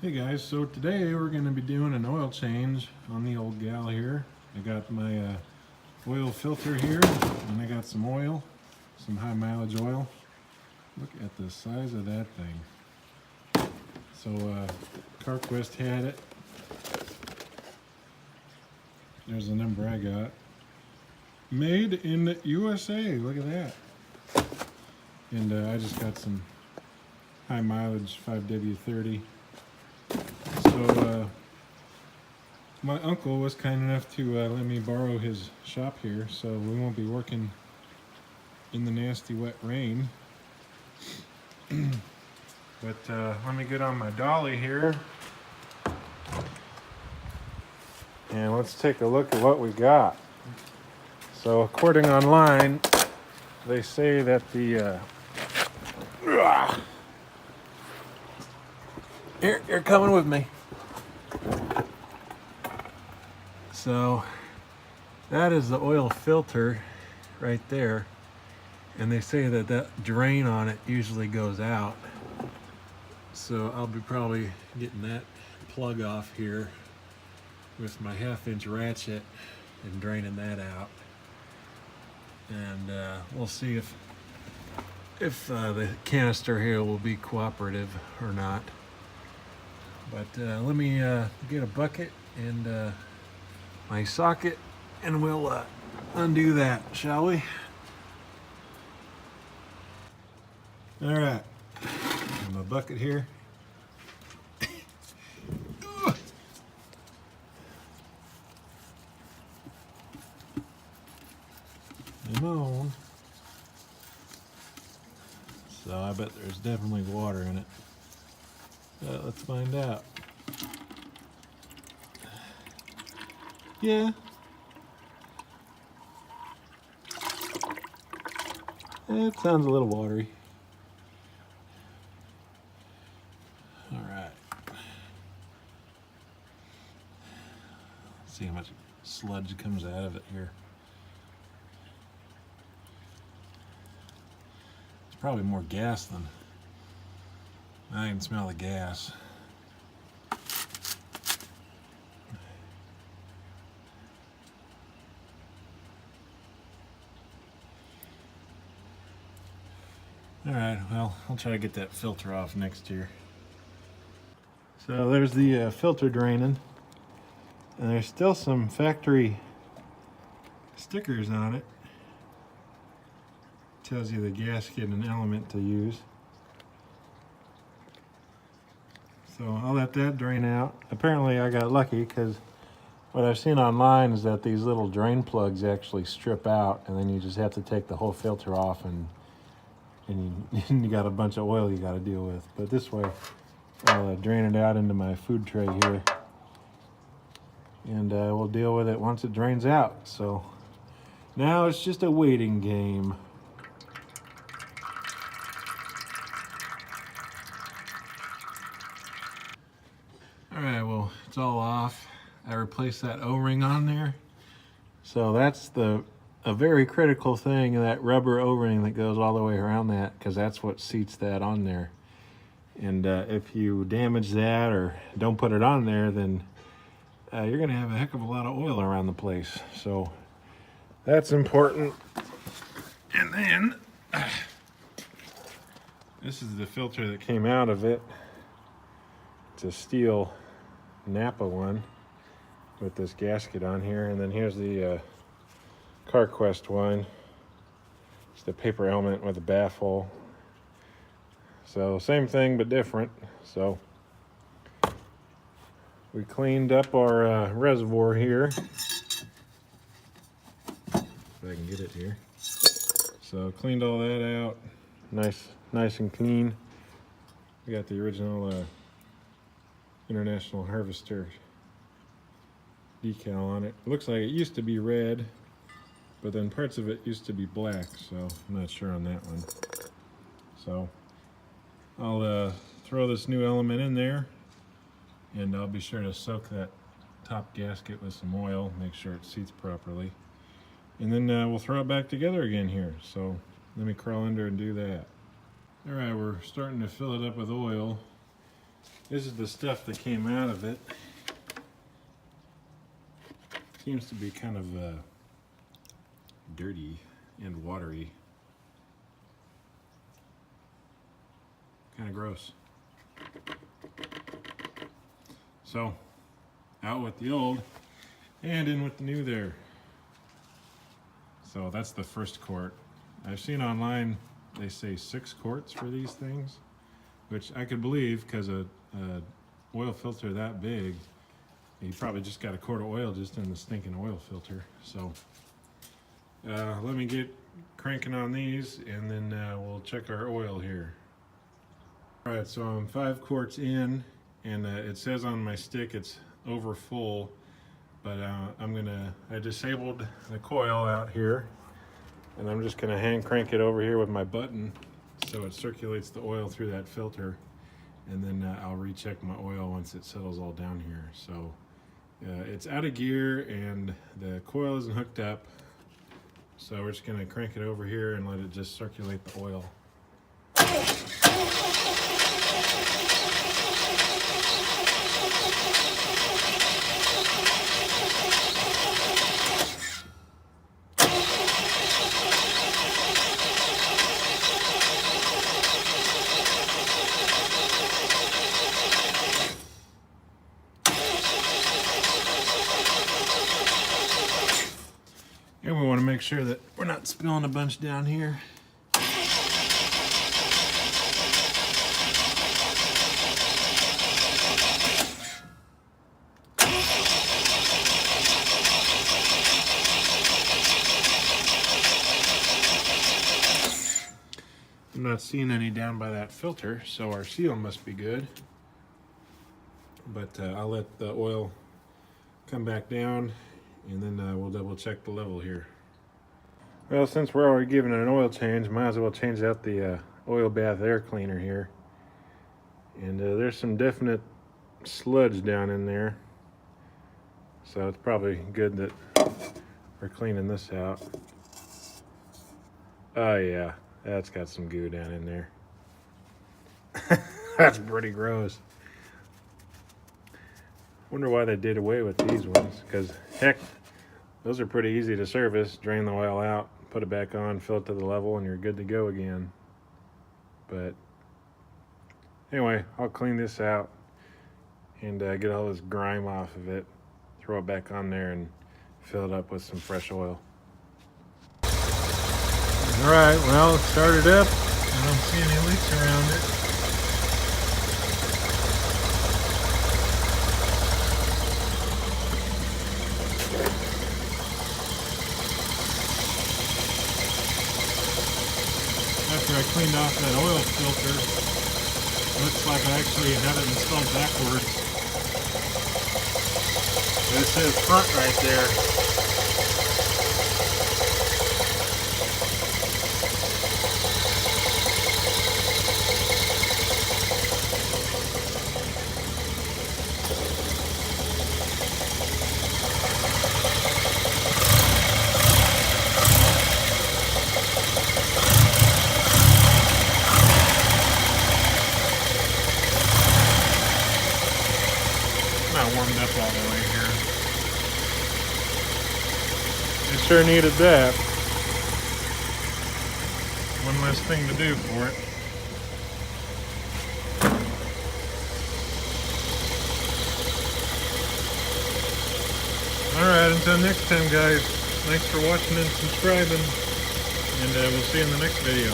Hey guys, so today we're going to be doing an oil change on the old gal here. I got my oil filter here, and I got some oil, some high mileage oil. Look at the size of that thing. So CarQuest had it. There's the number I got. Made in the USA, look at that. And I just got some high mileage 5W30. So my uncle was kind enough to let me borrow his shop here, so we won't be working in the nasty wet rain. But let me get on my dolly here and let's take a look at what we got. So according online, they say that the you're coming with me. So that is the oil filter right there, and they say that that drain on it usually goes out. So I'll be probably getting that plug off here with my 1/2-inch ratchet and draining that out. And we'll see if the canister here will be cooperative or not. But let me get a bucket and my socket, and we'll undo that, shall we? All right, got my bucket here. Come on. So I bet there's definitely water in it. Let's find out. Yeah. It sounds a little watery. All right. Let's see how much sludge comes out of it here. It's probably more gas than I can smell the gas. All right, well, I'll try to get that filter off next year. So there's the filter draining, and there's still some factory stickers on it. Tells you the gasket and element to use. So I'll let that drain out. Apparently I got lucky, because what I've seen online is that these little drain plugs actually strip out, and then you just have to take the whole filter off, and you got a bunch of oil you got to deal with. But this way, I'll drain it out into my food tray here, and we'll deal with it once it drains out. So now it's just a waiting game. All right, well, it's all off. I replaced that O-ring on there. So that's a very critical thing, that rubber O-ring that goes all the way around that, because that's what seats that on there. And if you damage that or don't put it on there, then you're gonna have a heck of a lot of oil around the place. So that's important. And then this is the filter that came out of it. It's a steel Napa one with this gasket on here. And then here's the CarQuest one. It's the paper element with a baffle. So same thing but different. So we cleaned up our reservoir here. If I can get it here. So cleaned all that out. Nice and clean. We got the original International Harvester decal on it. It looks like it used to be red, but then parts of it used to be black, so I'm not sure on that one. So I'll throw this new element in there, and I'll be sure to soak that top gasket with some oil, make sure it seats properly. And then we'll throw it back together again here. So let me crawl under and do that. All right, we're starting to fill it up with oil. This is the stuff that came out of it. Seems to be kind of dirty and watery. Kind of gross. So, out with the old and in with the new there. So that's the first quart. I've seen online they say 6 quarts for these things, which I could believe because a oil filter that big, you probably just got a quart of oil just in the stinking oil filter. So let me get cranking on these and then we'll check our oil here. All right, so I'm 5 quarts in, and it says on my stick it's over full, but I disabled the coil out here, and I'm just gonna hand crank it over here with my button so it circulates the oil through that filter, and then I'll recheck my oil once it settles all down here. So it's out of gear and the coil isn't hooked up, so we're just gonna crank it over here and let it just circulate the oil. And we want to make sure that we're not spilling a bunch down here. I'm not seeing any down by that filter, so our seal must be good. But I'll let the oil come back down, and then we'll double check the level here. Well, since we're already giving it an oil change, might as well change out the oil bath air cleaner here. And there's some definite sludge down in there, so it's probably good that we're cleaning this out. Oh yeah, that's got some goo down in there. That's pretty gross. Wonder why they did away with these ones, because heck, those are pretty easy to service. Drain the oil out, put it back on, fill it to the level, and you're good to go again. But anyway, I'll clean this out and get all this grime off of it, throw it back on there, and fill it up with some fresh oil. All right, well, it started up. I don't see any leaks around it. After I cleaned off that oil filter, looks like I actually have it installed backwards. It says front right there. Not warmed up all the way here. It sure needed that. One less thing to do for it. Alright, until next time guys, thanks for watching and subscribing, and we'll see you in the next video.